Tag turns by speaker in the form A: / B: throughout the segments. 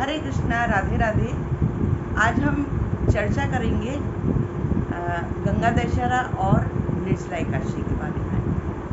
A: हरे कृष्णा, राधे राधे। आज हम चर्चा करेंगे गंगा दशहरा और निर्जला एकादशी के बारे में।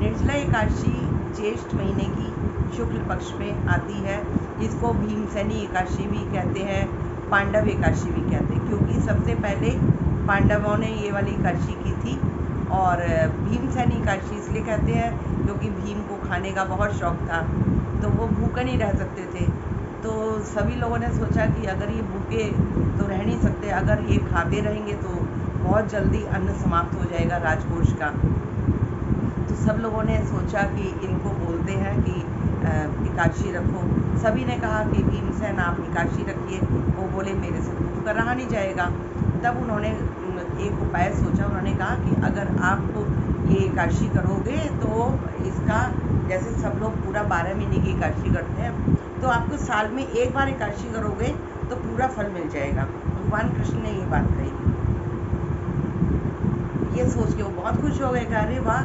A: निर्जला एकादशी ज्येष्ठ महीने की शुक्ल पक्ष में आती है। इसको भीमसेनी एकादशी भी कहते हैं, पांडव एकादशी भी कहते हैं, क्योंकि सबसे पहले पांडवों ने ये वाली एकादशी की थी। और भीमसेनी एकादशी इसलिए कहते हैं क्योंकि भीम को खाने का बहुत शौक था, तो वो भूखे नहीं रह सकते थे। तो सभी लोगों ने सोचा कि अगर ये भूखे तो रह नहीं सकते, अगर ये खाते रहेंगे तो बहुत जल्दी अन्न समाप्त हो जाएगा राजकोष का। तो सब लोगों ने सोचा कि इनको बोलते हैं कि एकादशी रखो। सभी ने कहा कि भीमसेन आप एकादशी रखिए। वो बोले मेरे से भूख का रहा नहीं जाएगा। तब उन्होंने एक उपाय सोचा। उन्होंने कहा कि अगर आप ये एकादशी करोगे तो इसका, जैसे सब लोग पूरा 12 महीने की एकादशी करते हैं, तो आपको साल में एक बार एकादशी करोगे तो पूरा फल मिल जाएगा। भगवान कृष्ण ने ये बात कही। ये सोच के वो बहुत खुश हो गए कि अरे वाह,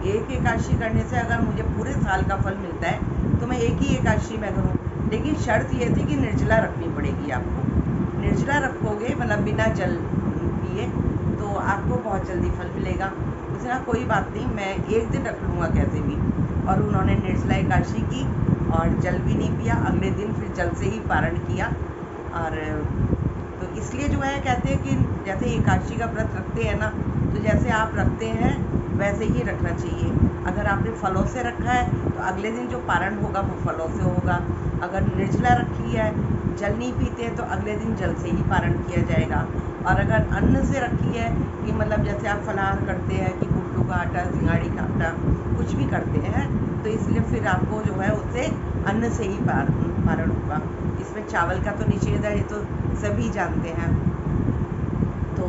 A: एक एकादशी करने से अगर मुझे पूरे साल का फल मिलता है तो मैं एक ही एकादशी में करूँ। लेकिन शर्त ये थी कि निर्जला रखनी पड़ेगी आपको। निर्जला रखोगे मतलब बिना जल पिए, तो आपको बहुत जल्दी फल मिलेगा। उसने कहा कोई बात नहीं, मैं एक दिन रख लूँगा कैसे भी। और उन्होंने निर्जला एकादशी की और जल भी नहीं पिया। अगले दिन फिर जल से ही पारण किया। और तो इसलिए जो है कहते हैं कि जैसे एकादशी का व्रत रखते हैं ना, तो जैसे आप रखते हैं वैसे ही रखना चाहिए। अगर आपने फलों से रखा है तो अगले दिन जो पारण होगा वो फलों से होगा। अगर निर्जला रखी है, जल नहीं पीते हैं, तो अगले दिन जल से ही पारण किया जाएगा। और अगर अन्न से रखी है कि मतलब जैसे आप फलाहार करते हैं कि कुट्टू का आटा, सिंगाड़ी का आटा, कुछ भी करते हैं, तो इसलिए फिर आपको जो है उससे अन्न से ही पारण होगा। इसमें चावल का तो निषेध है, ये तो सभी जानते हैं। तो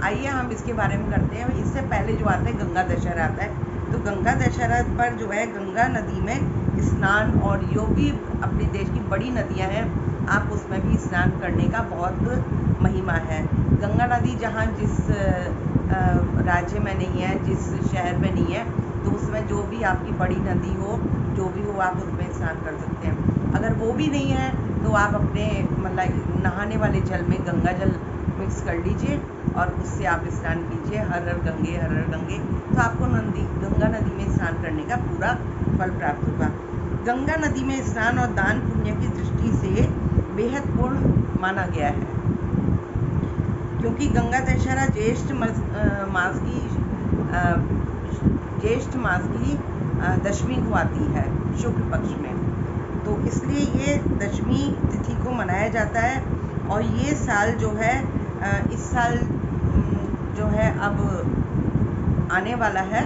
A: आइए हम इसके बारे में करते हैं। इससे पहले जो आता है गंगा दशहरा आता है। तो गंगा दशहरा पर जो है गंगा नदी में स्नान, और जो भी अपने देश की बड़ी नदियां हैं आप उसमें भी स्नान करने का बहुत महिमा है। गंगा नदी जहाँ जिस राज्य में नहीं है, जिस शहर में नहीं है, तो उसमें जो भी आपकी बड़ी नदी हो, जो भी हो, आप उसमें स्नान कर सकते हैं। अगर वो भी नहीं है तो आप अपने मतलब नहाने वाले जल में गंगा जल मिक्स कर लीजिए और उससे आप स्नान कीजिए। हर हर गंगे, तो आपको गंगा नदी में स्नान करने का पूरा फल प्राप्त होगा। गंगा नदी में स्नान और दान पुण्य की दृष्टि से बेहद पूर्ण माना गया है, क्योंकि गंगा दशहरा ज्येष्ठ मास की दशमी को आती है शुक्ल पक्ष में। तो इसलिए ये दशमी तिथि को मनाया जाता है। और ये साल जो है इस साल जो है अब आने वाला है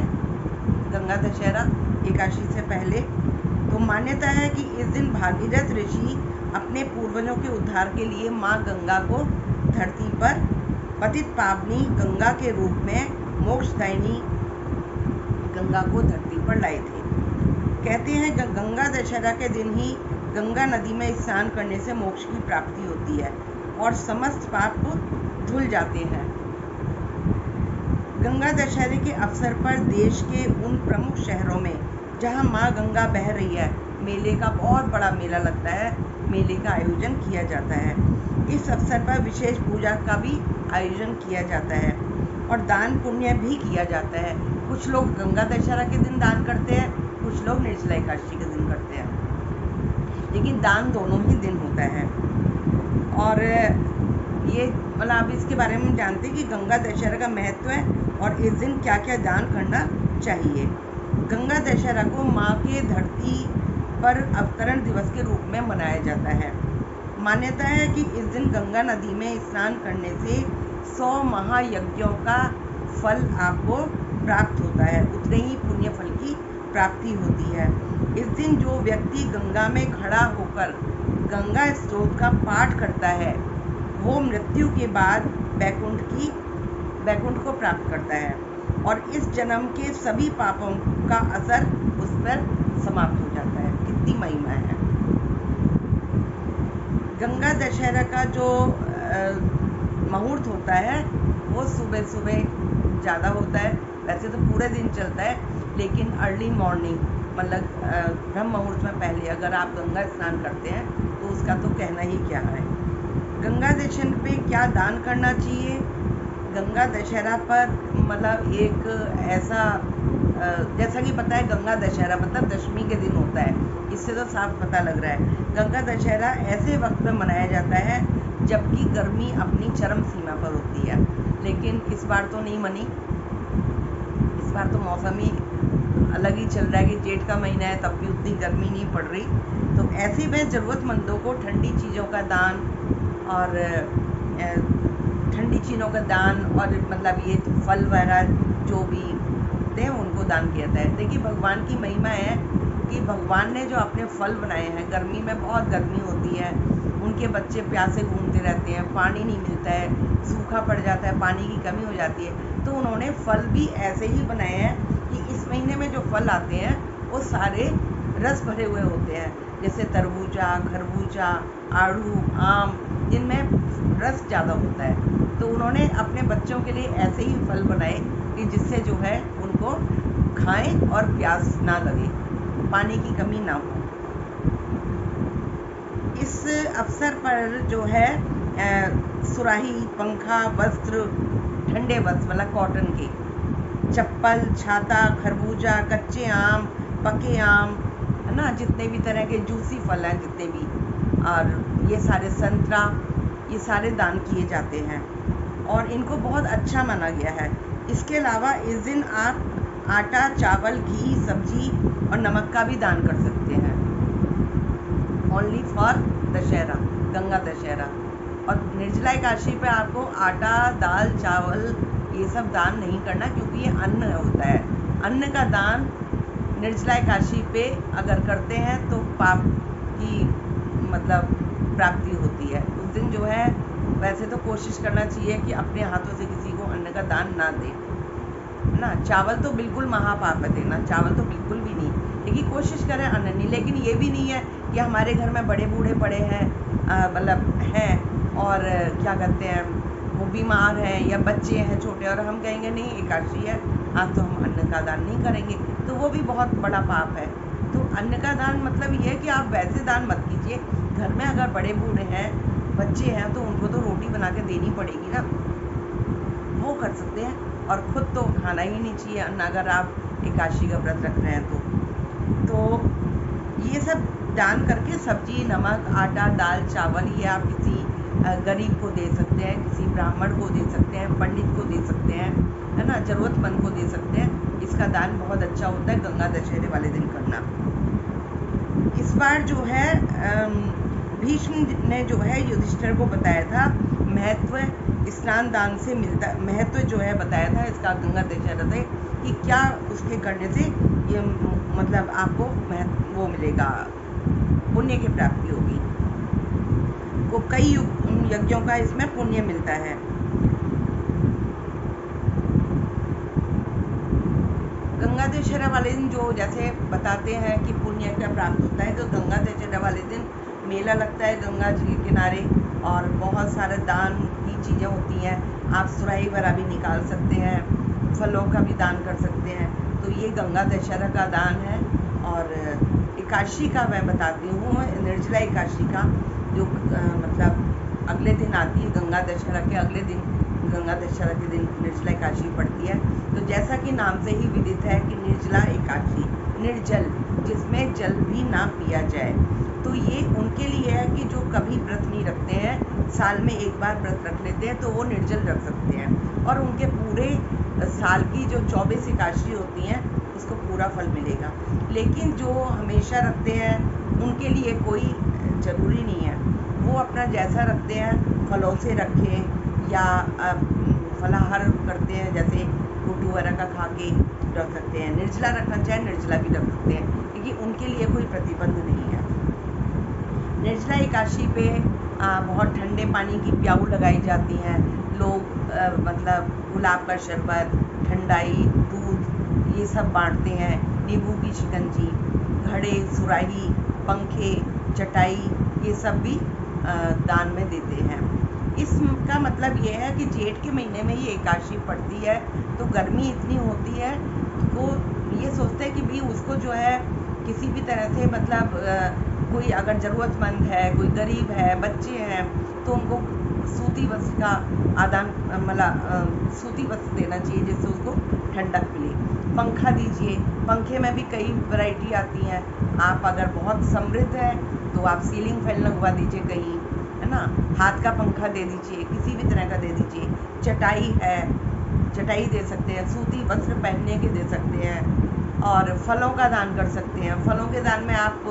A: गंगा दशहरा एकादशी से पहले। तो मान्यता है कि इस दिन भागीरथ ऋषि अपने पूर्वजों के उद्धार के लिए माँ गंगा को धरती पर पतित पावनी गंगा के रूप में मोक्षदायिनी गंगा को धरती पर लाए थे। कहते हैं कि गंगा दशहरा के दिन ही गंगा नदी में स्नान करने से मोक्ष की प्राप्ति होती है और समस्त पाप धुल जाते हैं। गंगा दशहरे के अवसर पर देश के उन प्रमुख शहरों में जहां मां गंगा बह रही है, मेले का बहुत बड़ा मेला लगता है, मेले का आयोजन किया जाता है। इस अवसर पर विशेष पूजा का भी आयोजन किया जाता है और दान पुण्य भी किया जाता है। कुछ लोग गंगा दशहरा के दिन दान करते हैं, कुछ लोग निर्जला एकादशी के दिन करते हैं, लेकिन दान दोनों ही दिन होता है। और ये मतलब आप इसके बारे में जानते हैं कि गंगा दशहरा का महत्व है और इस दिन क्या क्या दान करना चाहिए। गंगा दशहरा को माँ के धरती पर अवतरण दिवस के रूप में मनाया जाता है। मान्यता है कि इस दिन गंगा नदी में स्नान करने से 100 महायज्ञों का फल आपको प्राप्त होता है, उतने ही पुण्य फल की प्राप्ति होती है। इस दिन जो व्यक्ति गंगा में खड़ा होकर गंगा स्तोत्र का पाठ करता है वो मृत्यु के बाद बैकुंठ को प्राप्त करता है और इस जन्म के सभी पापों का असर उस पर समाप्त हो जाता है। कितनी महिमा है। गंगा दशहरा का जो मुहूर्त होता है वो सुबह सुबह ज़्यादा होता है। वैसे तो पूरे दिन चलता है, लेकिन अर्ली मॉर्निंग मतलब ब्रह्म मुहूर्त में पहले अगर आप गंगा स्नान करते हैं तो उसका का तो कहना ही क्या है। गंगा दशहरा पे क्या दान करना चाहिए? गंगा दशहरा पर मतलब एक ऐसा जैसा कि पता है गंगा दशहरा मतलब दशमी के दिन होता है, इससे तो साफ पता लग रहा है। गंगा दशहरा ऐसे वक्त में मनाया जाता है जबकि गर्मी अपनी चरम सीमा पर होती है, लेकिन इस बार तो नहीं मनी। इस बार तो मौसम ही अलग ही चल रहा है कि जेठ का महीना है तब भी उतनी गर्मी नहीं पड़ रही। तो ऐसे में ज़रूरतमंदों को ठंडी चीज़ों का दान और ठंडी चीज़ों का दान और मतलब ये फल वगैरह जो भी होते हैं उनको दान किया जाता है। देखिए भगवान की महिमा है कि भगवान ने जो अपने फल बनाए हैं, गर्मी में बहुत गर्मी होती है, उनके बच्चे प्यासे घूमते रहते हैं, पानी नहीं मिलता है, सूखा पड़ जाता है, पानी की कमी हो जाती है, तो उन्होंने फल भी ऐसे ही बनाए हैं कि इस महीने में जो फल आते हैं वो सारे रस भरे हुए होते हैं, जैसे तरबूजा, खरबूजा, आड़ू, आम, जिनमें रस ज़्यादा होता है। तो उन्होंने अपने बच्चों के लिए ऐसे ही फल बनाए कि जिससे जो है उनको खाएं और प्यास ना लगे, पानी की कमी ना हो। इस अवसर पर जो है सुराही, पंखा, वस्त्र, ठंडे वस्त्र मतलब कॉटन के, चप्पल, छाता, खरबूजा, कच्चे आम, पके आम, है ना, जितने भी तरह के जूसी फल हैं जितने भी, और ये सारे संतरा, ये सारे दान किए जाते हैं और इनको बहुत अच्छा माना गया है। इसके अलावा इस दिन आप आटा, चावल, घी, सब्जी और नमक का भी दान कर सकते हैं, ओनली फॉर दशहरा, गंगा दशहरा। और निर्जला एकादशी पे आपको आटा, दाल, चावल ये सब दान नहीं करना, क्योंकि ये अन्न होता है। अन्न का दान निर्जला एकादशी पे अगर करते हैं तो पाप की मतलब प्राप्ति होती है। उस दिन जो है वैसे तो कोशिश करना चाहिए कि अपने हाथों से किसी को अन्न का दान ना दे, है ना। चावल तो बिल्कुल महापाप है देना, चावल तो बिल्कुल भी नहीं, लेकिन कोशिश करें अन्न नहीं। लेकिन ये भी नहीं है कि हमारे घर में बड़े बूढ़े पड़े हैं, मतलब हैं और क्या कहते हैं वो बीमार हैं या बच्चे हैं छोटे, और हम कहेंगे नहीं एकादशी है आज तो हम अन्न का दान नहीं करेंगे, तो वो भी बहुत बड़ा पाप है। तो अन्न का दान मतलब ये है कि आप वैसे दान मत कीजिए। घर में अगर बड़े बूढ़े हैं, बच्चे हैं, तो उनको तो रोटी बना के देनी पड़ेगी ना, वो कर सकते हैं। और खुद तो खाना ही नहीं चाहिए अन्न अगर आप एकादशी का व्रत रख रहे हैं तो ये सब दान करके सब्जी, नमक, आटा, दाल, चावल ये आप किसी गरीब को दे सकते हैं, किसी ब्राह्मण को दे सकते हैं, पंडित को दे सकते हैं, है ना, ज़रूरतमंद को दे सकते हैं। इसका दान बहुत अच्छा होता है गंगा दशहरे वाले दिन करना। इस बार जो है भीष्म ने जो है युधिष्ठिर को बताया था महत्व स्नान दान से मिलता, महत्व जो है बताया था इसका गंगा दशहरा से कि क्या उसके करने से ये मतलब आपको वो मिलेगा, पुण्य की प्राप्ति होगी। को कई यज्ञों का इसमें पुण्य मिलता है। गंगा दशहरा वाले दिन जो जैसे बताते हैं कि पुण्य क्या प्राप्त होता है, तो गंगा दशहरा वाले दिन मेला लगता है गंगा जी के किनारे और बहुत सारे दान की चीज़ें होती हैं। आप सुराही वगैरह भी निकाल सकते हैं, फलों का भी दान कर सकते हैं। तो ये गंगा दशहरा का दान है। और एकादशी का मैं बताती हूँ, निर्जला एकादशी का जो मतलब अगले दिन आती है, गंगा दशहरा के अगले दिन, गंगा दशहरा के दिन निर्जला एकादशी पड़ती है। तो जैसा कि नाम से ही विदित है कि निर्जला एकादशी, निर्जल जिसमें जल भी ना पिया जाए, तो ये उनके लिए है कि जो कभी व्रत नहीं रखते हैं, साल में एक बार व्रत रख लेते हैं, तो वो निर्जल रख सकते हैं और उनके पूरे साल की जो 24 एकादशी होती हैं उसको पूरा फल मिलेगा। लेकिन जो हमेशा रखते हैं उनके लिए कोई ज़रूरी नहीं है, वो अपना जैसा रखते हैं, फलों से रखें या फलाहार करते हैं, जैसे रोटी वगैरह का खा के रख सकते हैं। निर्जला रखना चाहे निर्जला भी रख सकते हैं, क्योंकि उनके लिए कोई प्रतिबंध नहीं है। निर्जला एकादशी पे बहुत ठंडे पानी की प्याऊ लगाई जाती हैं। लोग मतलब गुलाब का शरबत, ठंडाई, दूध ये सब बांटते हैं। नींबू की शिकंजी, घड़े, सुराही, पंखे, चटाई ये सब भी दान में देते हैं। इसका मतलब ये है कि जेठ के महीने में ये एकादशी पड़ती है तो गर्मी इतनी होती है, तो ये सोचते हैं कि भाई उसको जो है किसी भी तरह से मतलब कोई अगर ज़रूरतमंद है, कोई गरीब है, बच्चे हैं, तो उनको सूती वस्त्र का आदान मतलब सूती वस्त्र देना चाहिए जिससे उसको ठंडक मिले। पंखा दीजिए, पंखे में भी कई वैरायटी आती हैं। आप अगर बहुत समृद्ध है तो आप सीलिंग फैन लगवा दीजिए कहीं, है ना। हाथ का पंखा दे दीजिए, किसी भी तरह का दे दीजिए। चटाई है, चटाई दे सकते हैं, सूती वस्त्र पहनने के दे सकते हैं। और फलों का दान कर सकते हैं। फलों के दान में आप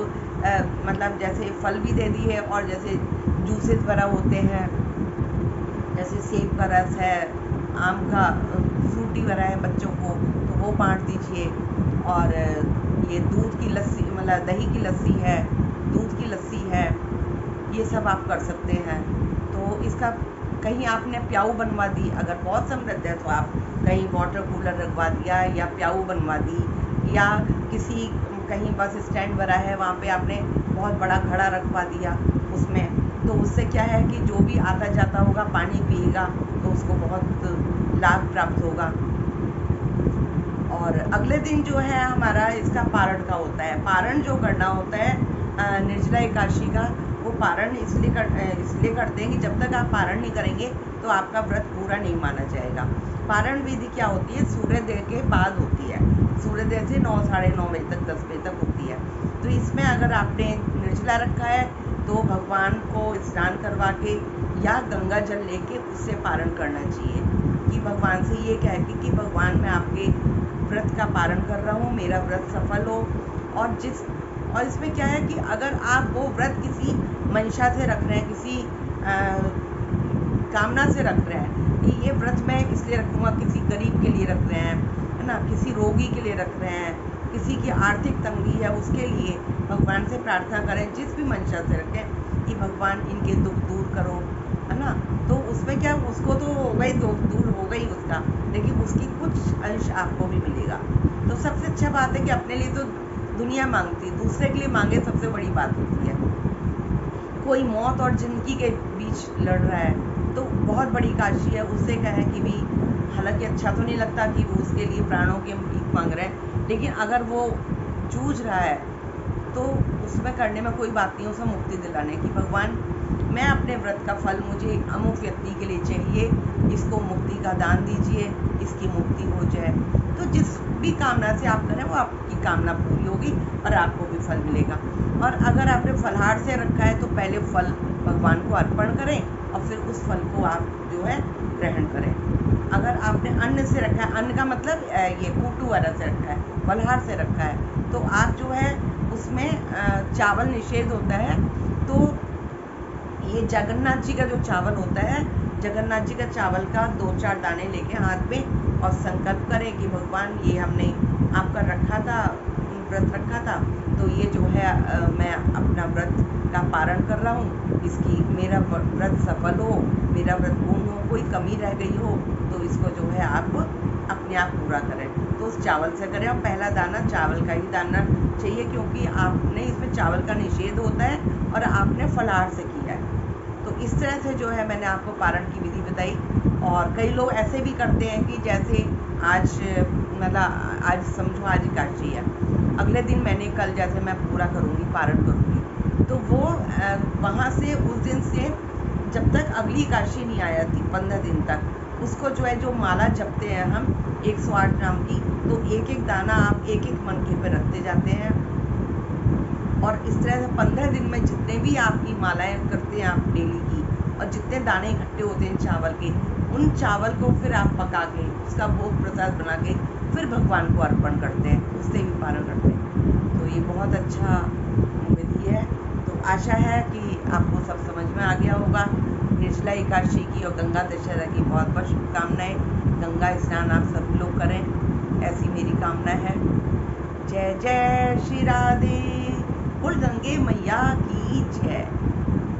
A: मतलब जैसे फल भी दे दिए, और जैसे जूसेस वगैरह होते हैं, जैसे सेब का रस है, आम का फ्रूटी वगैरह है बच्चों को, तो वो बांट दीजिए। और ये दूध की लस्सी, मतलब दही की लस्सी है, दूध की लस्सी है, ये सब आप कर सकते हैं। तो इसका कहीं आपने प्याऊ बनवा दी, अगर बहुत समृद्ध है तो आप कहीं वाटर कूलर रखवा दिया या प्याऊ बनवा दी, या किसी कहीं बस स्टैंड बना है वहाँ पे आपने बहुत बड़ा घड़ा रखवा दिया उसमें। तो उससे क्या है कि जो भी आता जाता होगा पानी पिएगा तो उसको बहुत लाभ प्राप्त होगा। और अगले दिन जो है हमारा इसका पारण का होता है। पारण जो करना होता है निर्जला एकादशी का, वो पारण इसलिए करते हैं कि जब तक आप पारण नहीं करेंगे तो आपका व्रत पूरा नहीं माना जाएगा। पारण विधि क्या होती है? सूर्योदय के बाद होती है, सूर्योदय से 9 साढ़े 9 बजे तक 10 बजे तक होती है। तो इसमें अगर आपने निर्जला रखा है तो भगवान को स्नान करवा के या गंगा जल लेके उससे पारण करना चाहिए, कि भगवान से ये कह के कि भगवान मैं आपके व्रत का पारण कर रहा हूँ, मेरा व्रत सफल हो। और इसमें क्या है कि अगर आप वो व्रत किसी मंशा से रख रहे हैं, किसी कामना से रख रहे हैं कि ये व्रत मैं इसलिए रखूँगा, किसी गरीब के लिए रख रहे हैं, है ना, किसी रोगी के लिए रख रहे हैं, किसी की आर्थिक तंगी है उसके लिए भगवान से प्रार्थना करें, जिस भी मंशा से रखें कि भगवान इनके दुख दूर करो, है ना। तो उसमें क्या, उसको तो हो गई, दुख दूर हो गई उसका, लेकिन उसकी कुछ अंश आपको भी मिलेगा। तो सबसे अच्छा बात है कि अपने लिए तो दुनिया मांगती है, दूसरे के लिए मांगे सबसे बड़ी बात होती है। कोई मौत और जिंदगी के बीच लड़ रहा है तो बहुत बड़ी काशी है, उससे कहें कि भी, हालांकि अच्छा तो नहीं लगता कि वो उसके लिए प्राणों की भीख मांग रहे हैं, लेकिन अगर वो जूझ रहा है तो उसमें करने में कोई बात नहीं, उसे मुक्ति दिलाने की। भगवान मैं अपने व्रत का फल मुझे अमुक व्यक्ति के लिए चाहिए, इसको मुक्ति का दान दीजिए, इसकी मुक्ति हो जाए। तो जिस भी कामना से आप करें वो आपकी कामना पूरी होगी और आपको भी फल मिलेगा। और अगर आपने फलाहार से रखा है तो पहले फल भगवान को अर्पण करें और फिर उस फल को आप जो है ग्रहण करें। अगर आपने अन्न से रखा है, अन्न का मतलब ये कूटू वाला से रखा है, फलाहार से रखा है, तो आप जो है उसमें चावल निषेध होता है। तो ये जगन्नाथ जी का जो चावल होता है, जगन्नाथ जी का चावल का 2-4 दाने लेके हाथ में और संकल्प करें कि भगवान ये हमने आपका रखा था, व्रत रखा था, तो ये जो है मैं अपना व्रत का पारण कर रहा हूँ, इसकी मेरा व्रत सफल हो, मेरा व्रत पूर्ण हो, कोई कमी रह गई हो तो इसको जो है आप अपने आप पूरा करें। तो उस चावल से करें, और पहला दाना चावल का ही दाना चाहिए, क्योंकि आपने इसमें चावल का निषेध होता है और आपने फलाहार से किया है। तो इस तरह से जो है मैंने आपको पारण की विधि बताई। और कई लोग ऐसे भी करते हैं कि जैसे आज मतलब आज समझो आज एकादशी है, अगले दिन मैंने कल जैसे मैं पूरा करूँगी, पारण करूँगी, तो वो वहाँ से उस दिन से जब तक अगली एकादशी नहीं आ जाती 15 दिन तक उसको जो है जो माला जपते हैं हम 108 नाम की, तो एक एक दाना आप एक एक मनके पे रखते जाते हैं। और इस तरह से 15 दिन में जितने भी आपकी मालाएं करते हैं आप डेली की, और जितने दाने इकट्ठे होते हैं चावल के, उन चावल को फिर आप पका के उसका भोग प्रसाद बना के फिर भगवान को अर्पण करते हैं, उससे भी पारण करते हैं। तो ये बहुत अच्छा विधि है। तो आशा है कि आपको सब समझ में आ गया होगा। निर्जला एकादशी की और गंगा दशहरा की बहुत बहुत शुभकामनाएं। गंगा स्नान आप सभी लोग करें, ऐसी मेरी कामना है। जय जय श्री राधे। बोल गंगे मैया की जय,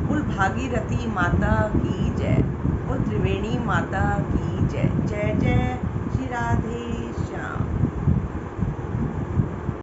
A: बोल भागीरथी माता की जय, बोल त्रिवेणी माता की जय। जय जय श्री राधे।